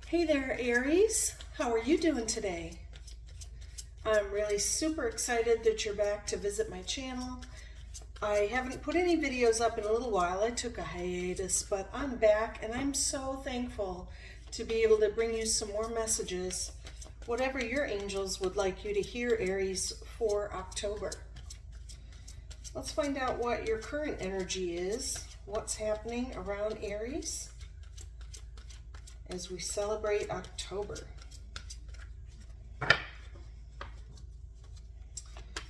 Hey there, Aries. How are you doing today? I'm really super excited that you're back to visit my channel. I haven't put any videos up in a little while. I took a hiatus, but I'm back and I'm so thankful to be able to bring you some more messages, whatever your angels would like you to hear, Aries, for October. Let's find out what your current energy is, what's happening around Aries as we celebrate October.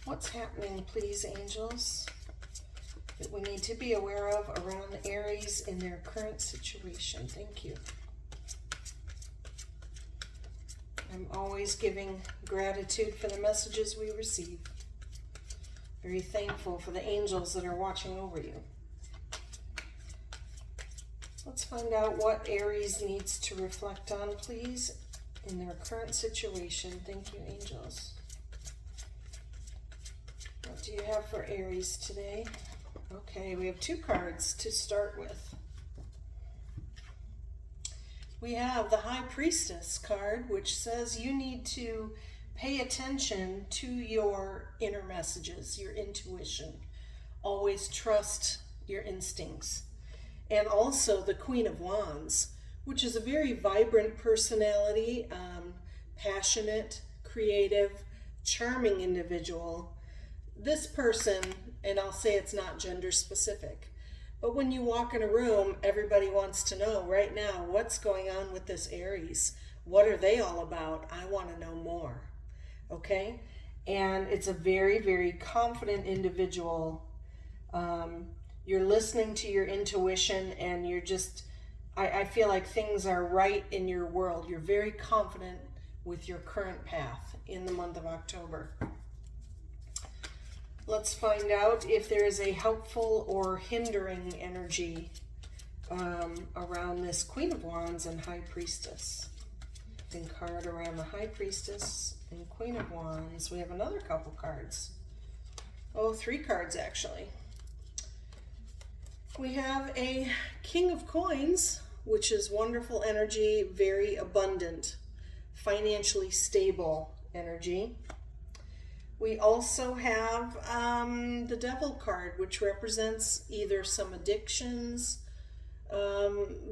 What's happening, please, angels, that we need to be aware of around Aries in their current situation? Thank you. I'm always giving gratitude for the messages we receive. Very thankful for the angels that are watching over you. Let's find out what Aries needs to reflect on, please, in their current situation. Thank you, angels. What do you have for Aries today? Okay, we have two cards to start with. We have the High Priestess card, which says you need to pay attention to your inner messages, your intuition. Always trust your instincts. And also the Queen of Wands, which is a very vibrant personality, passionate, creative, charming individual. This person, and I'll say it's not gender specific, but when you walk in a room, everybody wants to know right now, what's going on with this Aries? What are they all about? I want to know more, okay? And it's a very, very confident individual. You're listening to your intuition and you're just, I feel like things are right in your world. You're very confident with your current path in the month of October. Let's find out if there is a helpful or hindering energy around this Queen of Wands and High Priestess. And card around the High Priestess and Queen of Wands. We have another couple cards. Oh, 3 cards actually. We have a King of Coins, which is wonderful energy, very abundant, financially stable energy. We also have the Devil card, which represents either some addictions,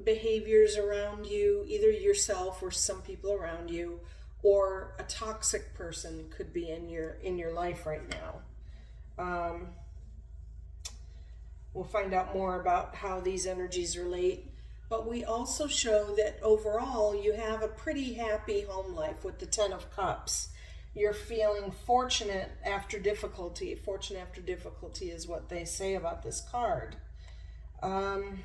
behaviors around you, either yourself or some people around you, or a toxic person could be in your life right now. We'll find out more about how these energies relate. But we also show that overall you have a pretty happy home life with the 10 of Cups. You're feeling fortunate after difficulty. Fortune after difficulty is what they say about this card. I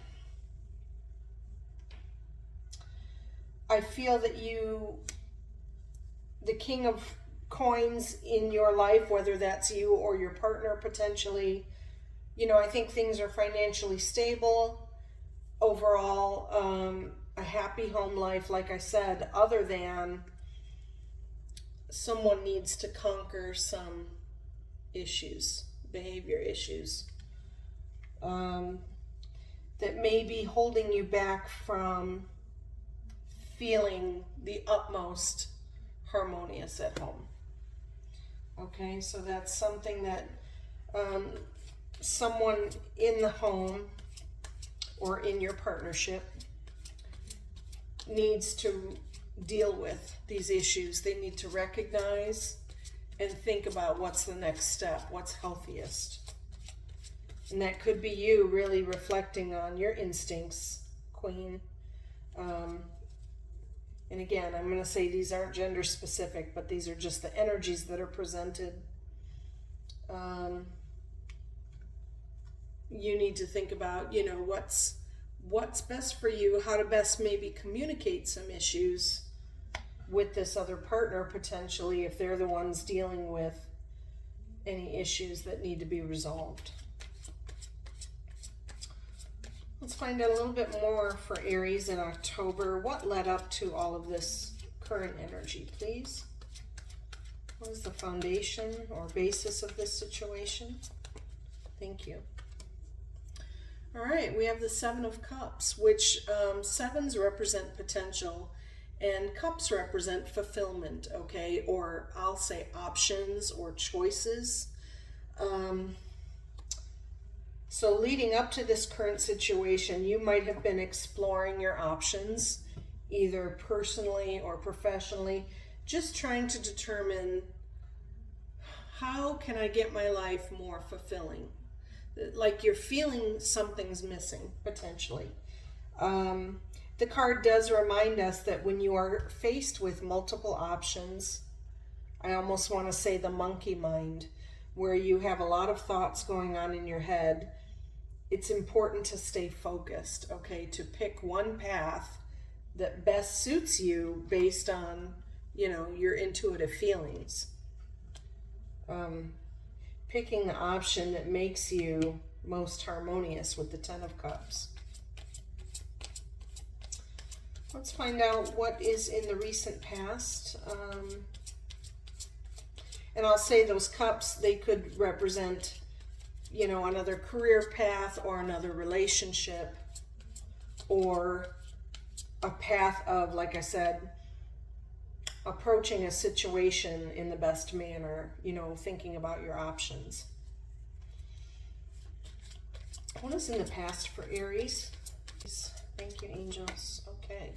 feel that the King of Coins in your life, whether that's you or your partner potentially, I think things are financially stable. Overall, a happy home life, like I said, other than someone needs to conquer some issues, behavior issues, that may be holding you back from feeling the utmost harmonious at home. Okay, so that's something that someone in the home or in your partnership needs to deal with these issues. They need to recognize and think about what's the next step, what's healthiest. And that could be you really reflecting on your instincts, Queen. And again, I'm going to say these aren't gender specific, but these are just the energies that are presented. You need to think about, what's best for you, how to best maybe communicate some issues with this other partner potentially if they're the ones dealing with any issues that need to be resolved. Let's find out a little bit more for Aries in October. What led up to all of this current energy, please? What is the foundation or basis of this situation? Thank you. All right, we have the Seven of Cups, which sevens represent potential. And cups represent fulfillment, okay? Or I'll say options or choices. So leading up to this current situation, you might have been exploring your options, either personally or professionally, just trying to determine, how can I get my life more fulfilling? Like you're feeling something's missing, potentially. The card does remind us that when you are faced with multiple options, I almost want to say the monkey mind, where you have a lot of thoughts going on in your head, it's important to stay focused, okay? To pick one path that best suits you based on, your intuitive feelings. Picking the option that makes you most harmonious with the Ten of Cups. Let's find out what is in the recent past. And I'll say those cups, they could represent, another career path or another relationship, or a path of, like I said, approaching a situation in the best manner, thinking about your options. What is in the past for Aries? Thank you, angels. Okay.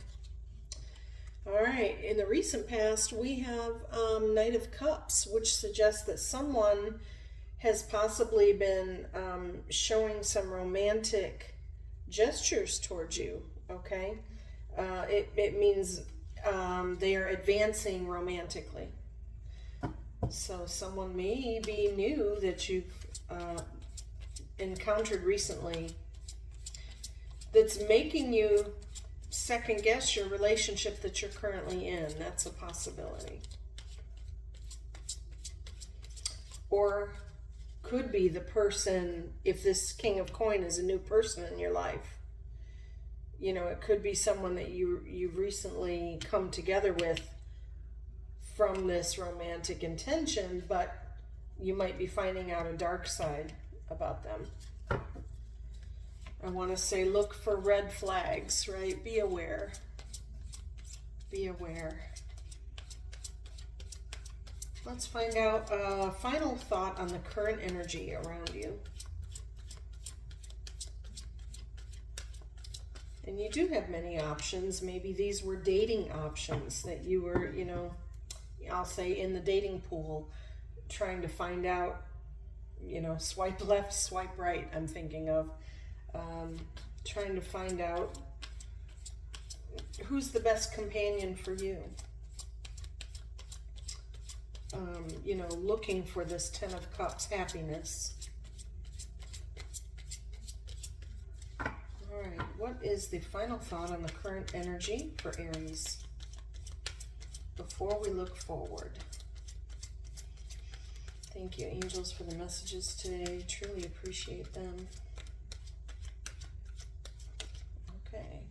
All right. In the recent past, we have Knight of Cups, which suggests that someone has possibly been showing some romantic gestures towards you, okay? It means they are advancing romantically. So someone may be new that you've encountered recently that's making you second guess your relationship that you're currently in. That's a possibility. Or could be the person, if this King of Coin is a new person in your life, it could be someone that you've recently come together with from this romantic intention, but you might be finding out a dark side about them. I want to say look for red flags, right? Be aware. Be aware. Let's find out a final thought on the current energy around you. And you do have many options. Maybe these were dating options that you were, I'll say in the dating pool, trying to find out, swipe left, swipe right, I'm thinking of. Trying to find out who's the best companion for you. Looking for this Ten of Cups happiness. All right, what is the final thought on the current energy for Aries before we look forward? Thank you, angels, for the messages today. Truly appreciate them. Okay.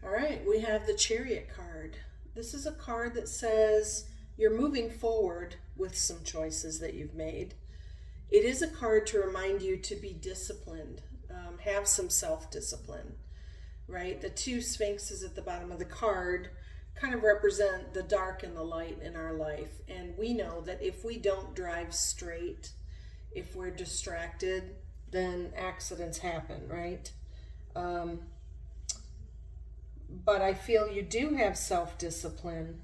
All right, we have the Chariot card. This is a card that says you're moving forward with some choices that you've made. It is a card to remind you to be disciplined, have some self-discipline, right? The two sphinxes at the bottom of the card kind of represent the dark and the light in our life. And we know that if we don't drive straight, if we're distracted, then accidents happen, right? But I feel you do have self-discipline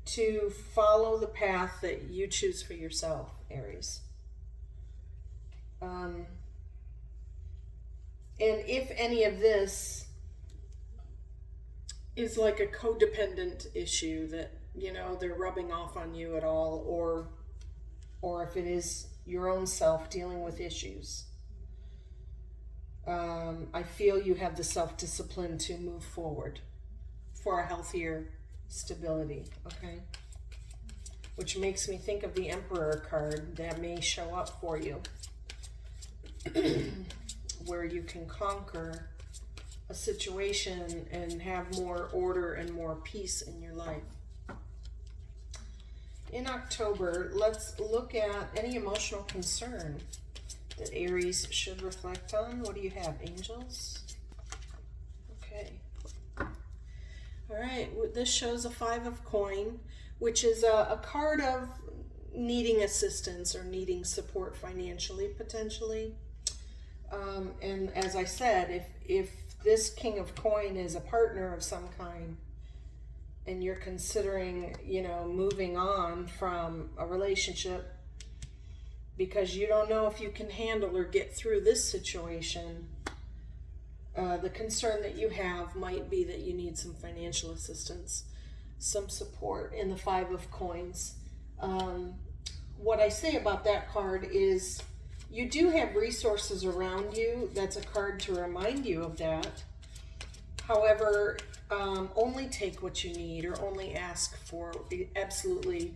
to follow the path that you choose for yourself, Aries. And if any of this is like a codependent issue that, they're rubbing off on you at all, or if it is your own self dealing with issues, I feel you have the self-discipline to move forward for a healthier stability, okay? Which makes me think of the Emperor card that may show up for you, where you can conquer a situation and have more order and more peace in your life. In October, let's look at any emotional concern that Aries should reflect on. What do you have, angels? All right, this shows a 5 of coin, which is a card of needing assistance or needing support financially, potentially. And as I said, if this King of Coin is a partner of some kind, and you're considering, moving on from a relationship because you don't know if you can handle or get through this situation, the concern that you have might be that you need some financial assistance, some support in the 5 of Coins. What I say about that card is you do have resources around you. That's a card to remind you of that. However, only take what you need, or only ask for absolutely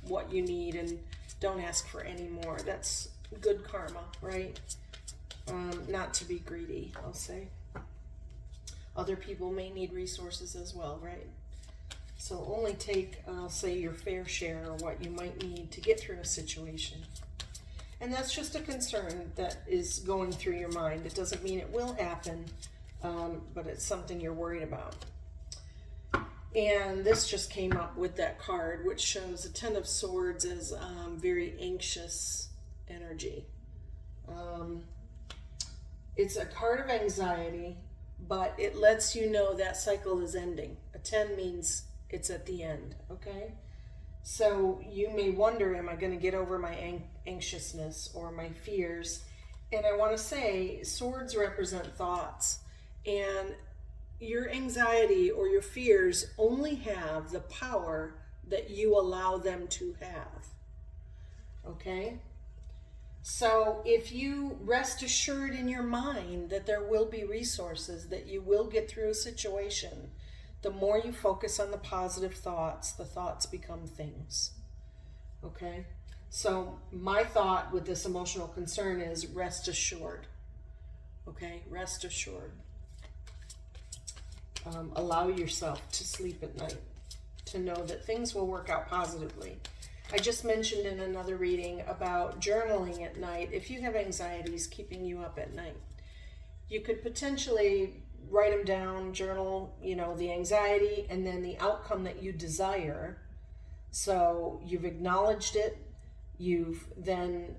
what you need, and don't ask for any more. That's good karma, right? Not to be greedy, I'll say. Other people may need resources as well, right? So only take, I'll say, your fair share or what you might need to get through a situation. And that's just a concern that is going through your mind. It doesn't mean it will happen, but it's something you're worried about. And this just came up with that card, which shows a 10 of Swords as very anxious energy. It's a card of anxiety, but it lets you know that cycle is ending. A 10 means it's at the end, okay? So you may wonder, am I going to get over my anxiousness or my fears? And I want to say, swords represent thoughts. And your anxiety or your fears only have the power that you allow them to have. Okay? So if you rest assured in your mind that there will be resources, that you will get through a situation, the more you focus on the positive thoughts, the thoughts become things. Okay? So my thought with this emotional concern is rest assured. Okay? Rest assured. Allow yourself to sleep at night, to know that things will work out positively. I just mentioned in another reading about journaling at night. If you have anxieties keeping you up at night, you could potentially write them down, journal, the anxiety and then the outcome that you desire. So you've acknowledged it. You've then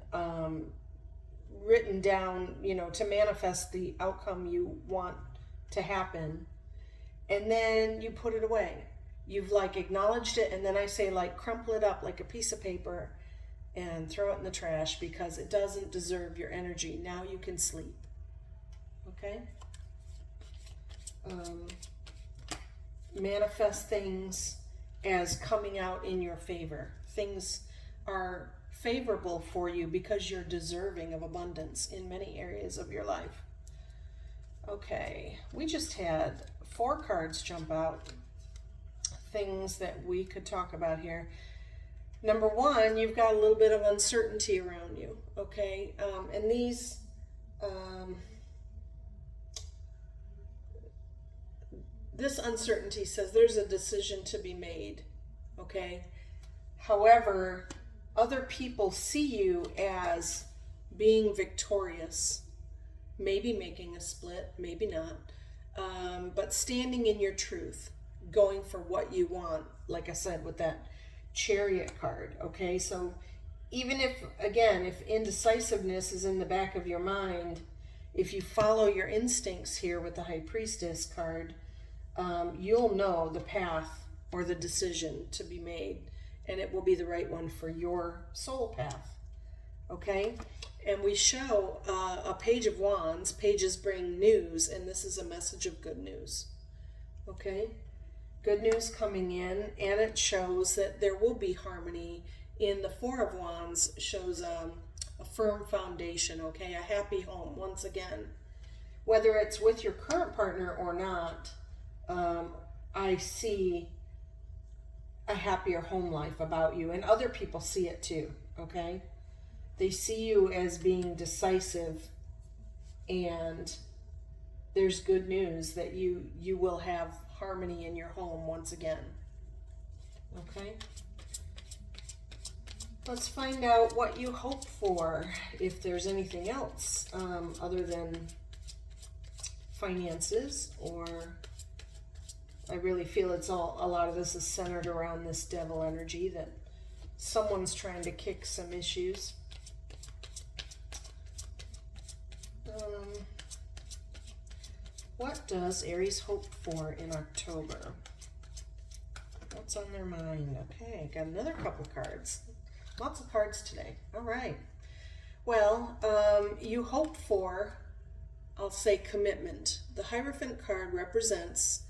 written down, to manifest the outcome you want to happen. And then you put it away. You've acknowledged it, and then I say crumple it up like a piece of paper and throw it in the trash because it doesn't deserve your energy. Now you can sleep. Okay? Manifest things as coming out in your favor. Things are favorable for you because you're deserving of abundance in many areas of your life. Okay, we just had 4 cards jump out. Things that we could talk about here. Number 1, you've got a little bit of uncertainty around you, okay? And these, this uncertainty says there's a decision to be made, okay? However, other people see you as being victorious, maybe making a split, maybe not, but standing in your truth, going for what you want, like I said, with that Chariot card, okay? So even if indecisiveness is in the back of your mind, if you follow your instincts here with the High Priestess card, you'll know the path or the decision to be made, and it will be the right one for your soul path, okay? And we show a Page of Wands. Pages bring news, and this is a message of good news, okay? Good news coming in, and it shows that there will be harmony. In the 4 of Wands shows a firm foundation, okay? A happy home, once again. Whether it's with your current partner or not, I see a happier home life about you, and other people see it too, okay? They see you as being decisive, and there's good news that you will have harmony in your home once again. Okay? Let's find out what you hope for, if there's anything else other than finances or I really feel a lot of this is centered around this devil energy, that someone's trying to kick some issues. What does Aries hope for in October? What's on their mind? Okay, got another couple cards. Lots of cards today. All right. Well, you hope for, I'll say, commitment. The Hierophant card represents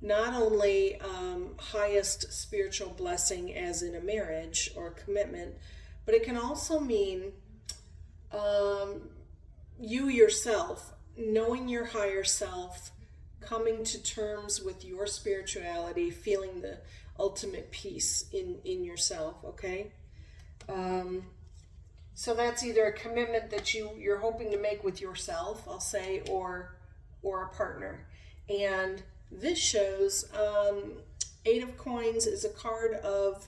not only highest spiritual blessing as in a marriage or commitment, but it can also mean you yourself, knowing your higher self, coming to terms with your spirituality, feeling the ultimate peace in yourself, okay? So that's either a commitment that you're hoping to make with yourself, I'll say, or a partner. And this shows Eight of Coins is a card of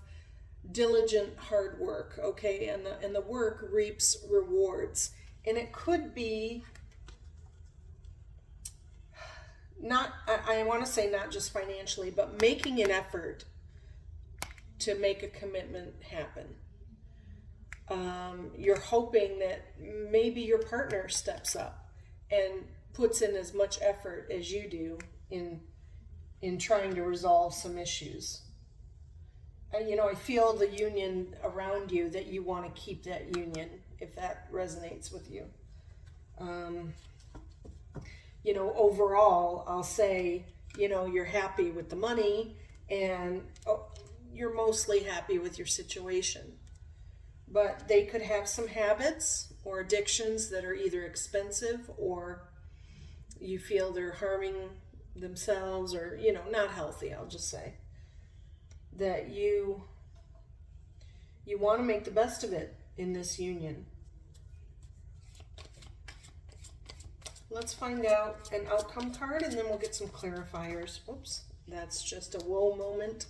diligent hard work, okay? And the work reaps rewards. And it could be not, I want to say not just financially, but making an effort to make a commitment happen. You're hoping that maybe your partner steps up and puts in as much effort as you do in trying to resolve some issues. And, I feel the union around you, that you want to keep that union, if that resonates with you. Overall, I'll say, you're happy with the money, and you're mostly happy with your situation. But they could have some habits or addictions that are either expensive, or you feel they're harming themselves, or, not healthy, I'll just say. That you want to make the best of it in this union. Let's find out an outcome card, and then we'll get some clarifiers. Oops, that's just a whoa moment.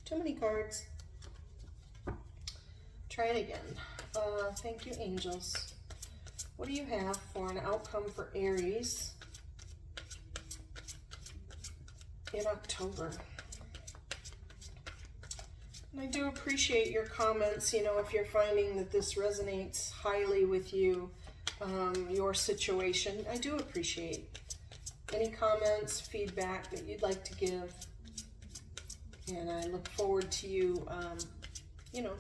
Too many cards. Try it again. Thank you, angels. What do you have for an outcome for Aries in October? And I do appreciate your comments. If you're finding that this resonates highly with you, your situation, I do appreciate any comments, feedback that you'd like to give. And I look forward to you,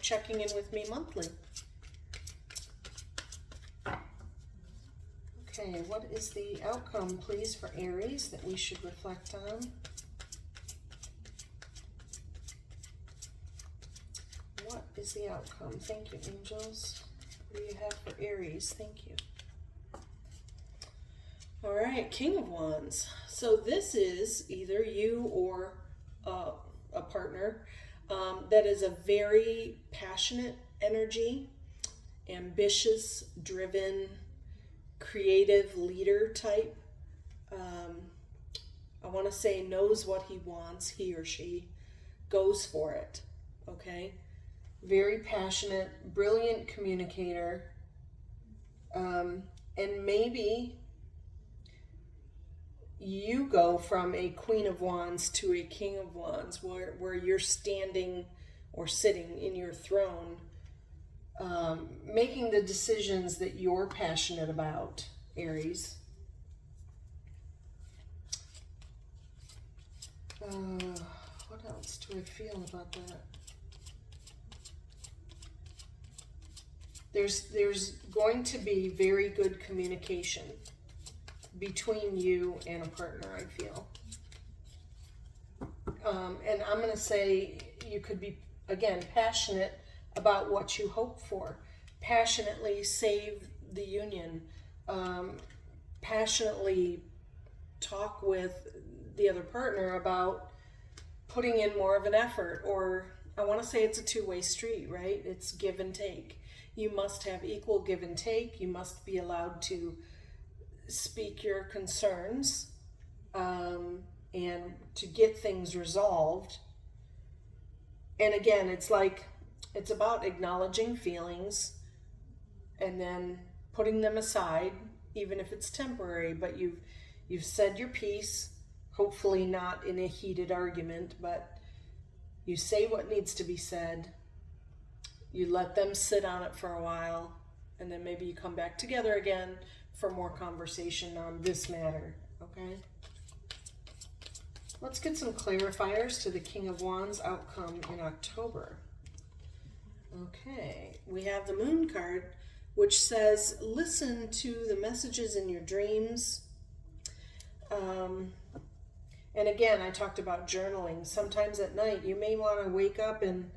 checking in with me monthly. Okay, what is the outcome, please, for Aries that we should reflect on? What is the outcome? Thank you, angels. What do you have for Aries? Thank you. All right, King of Wands. So this is either you or a partner that is a very passionate energy, ambitious, driven, creative leader type. I want to say knows what he wants, he or she goes for it, okay? Very passionate, brilliant communicator, and maybe you go from a Queen of Wands to a King of Wands, where you're standing or sitting in your throne, making the decisions that you're passionate about, Aries. What else do I feel about that? There's going to be very good communication between you and a partner, I feel. And I'm going to say you could be, again, passionate about what you hope for. Passionately save the union. Passionately talk with the other partner about putting in more of an effort. Or I want to say it's a two-way street, right? It's give and take. You must have equal give and take. You must be allowed to speak your concerns and to get things resolved. And again, it's about acknowledging feelings and then putting them aside, even if it's temporary. But you've said your piece. hopefully not in a heated argument, but you say what needs to be said. You let them sit on it for a while, and then maybe you come back together again for more conversation on this matter, okay? Let's get some clarifiers to the King of Wands outcome in October. Okay, we have the Moon card, which says, listen to the messages in your dreams. And again, I talked about journaling. Sometimes at night, you may want to wake up and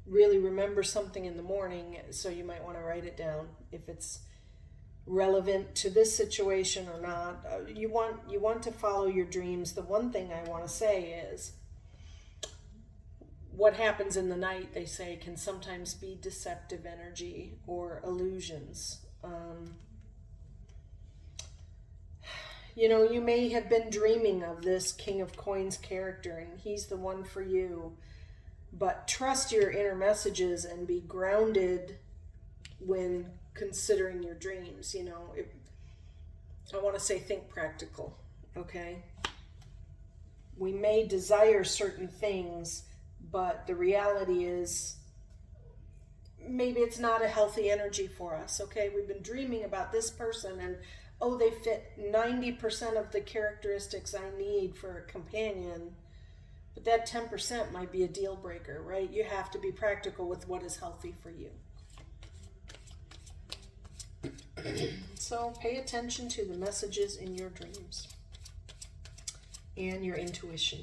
really remember something in the morning, so you might want to write it down if it's relevant to this situation or not. You want to follow your dreams. The one thing I want to say is, what happens in the night, they say, can sometimes be deceptive energy or illusions. You may have been dreaming of this King of Coins character, and he's the one for you. But trust your inner messages and be grounded when considering your dreams. I want to say think practical, okay? We may desire certain things, but the reality is maybe it's not a healthy energy for us, okay? We've been dreaming about this person and, oh, they fit 90% of the characteristics I need for a companion, but that 10% might be a deal breaker, right? You have to be practical with what is healthy for you. So pay attention to the messages in your dreams and your intuition.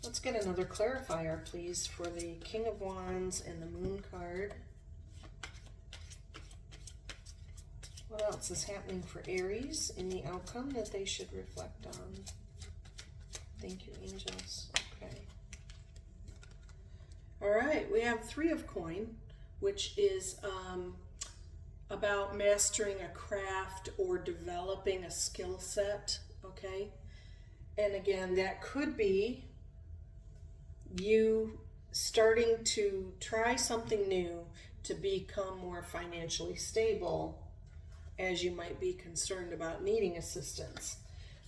Let's get another clarifier, please, for the King of Wands and the Moon card. What else is happening for Aries in the outcome that they should reflect on? Thank you, angels. Okay. All right, we have Three of Coin, which is about mastering a craft or developing a skill set, okay? And again, that could be you starting to try something new to become more financially stable, as you might be concerned about needing assistance.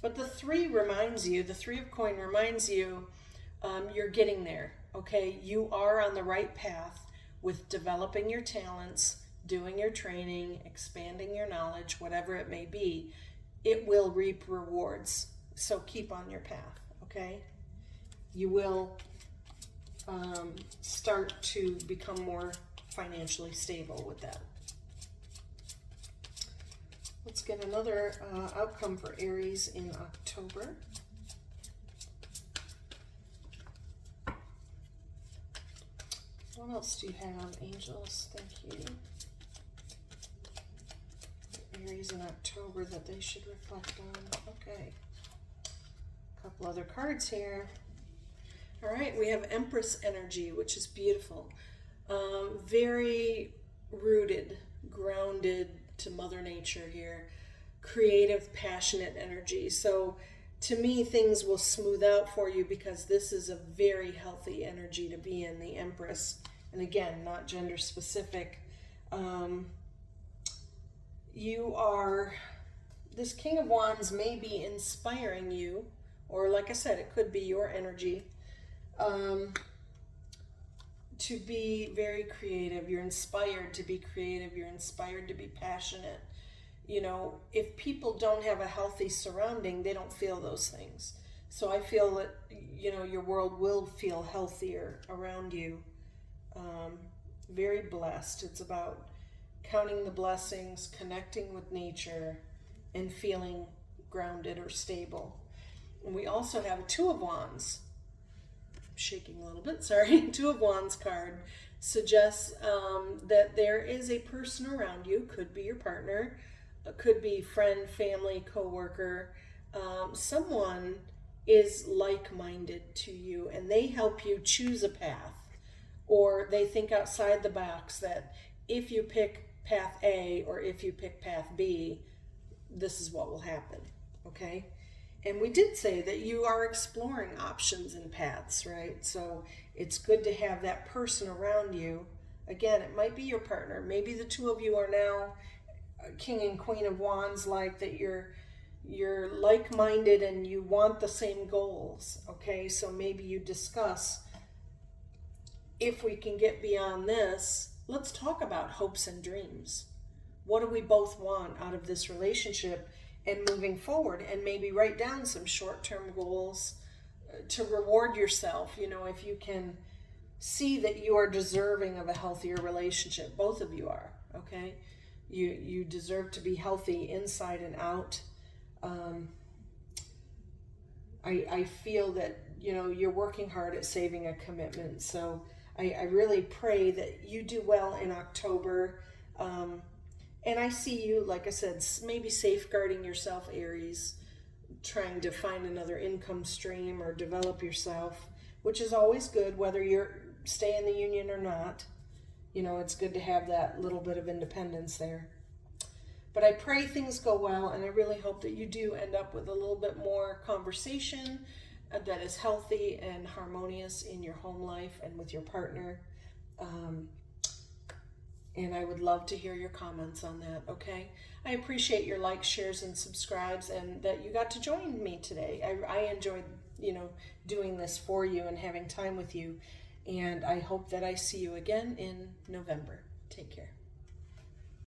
But the Three of Coin reminds you, you're getting there, okay? You are on the right path with developing your talents, doing your training, expanding your knowledge, whatever it may be. It will reap rewards, so keep on your path, okay? You will start to become more financially stable with that. Let's get another outcome for Aries in October. What else do you have, angels? Thank you. Aries in October that they should reflect on. Okay. A couple other cards here. All right, we have Empress energy, which is beautiful. Very rooted, grounded to Mother Nature here. Creative, passionate energy. So to me, things will smooth out for you because this is a very healthy energy to be in, the Empress. And again, not gender specific. This King of Wands may be inspiring you, or like I said, it could be your energy, to be very creative. You're inspired to be creative. You're inspired to be passionate. If people don't have a healthy surrounding, they don't feel those things. So I feel that, your world will feel healthier around you. Very blessed. It's about counting the blessings, connecting with nature, and feeling grounded or stable. And we also have a Two of Wands. Shaking a little bit, sorry. Two of Wands card suggests that there is a person around you, could be your partner, could be friend, family, co-worker. Someone is like-minded to you and they help you choose a path, or they think outside the box that if you pick path A or if you pick path B, this is what will happen, okay? And we did say that you are exploring options and paths, right? So it's good to have that person around you. Again, it might be your partner. Maybe the two of you are now King and Queen of Wands, like that you're you're like-minded and you want the same goals. Okay, so maybe you discuss, if we can get beyond this, let's talk about hopes and dreams. What do we both want out of this relationship and moving forward? And maybe write down some short-term goals to reward yourself. You know, if you can see that you are deserving of a healthier relationship, both of you are, okay? You deserve to be healthy inside and out. I feel that, you know, you're working hard at saving a commitment. So I really pray that you do well in October. And I see you, like I said, maybe safeguarding yourself, Aries, trying to find another income stream or develop yourself, which is always good, whether you're stay in the union or not. You know, it's good to have that little bit of independence there. But I pray things go well, and I really hope that you do end up with a little bit more conversation that is healthy and harmonious in your home life and with your partner. And I would love to hear your comments on that, okay? I appreciate your likes, shares, and subscribes, and that you got to join me today. I enjoyed, you know, doing this for you and having time with you. And I hope that I see you again in November. Take care.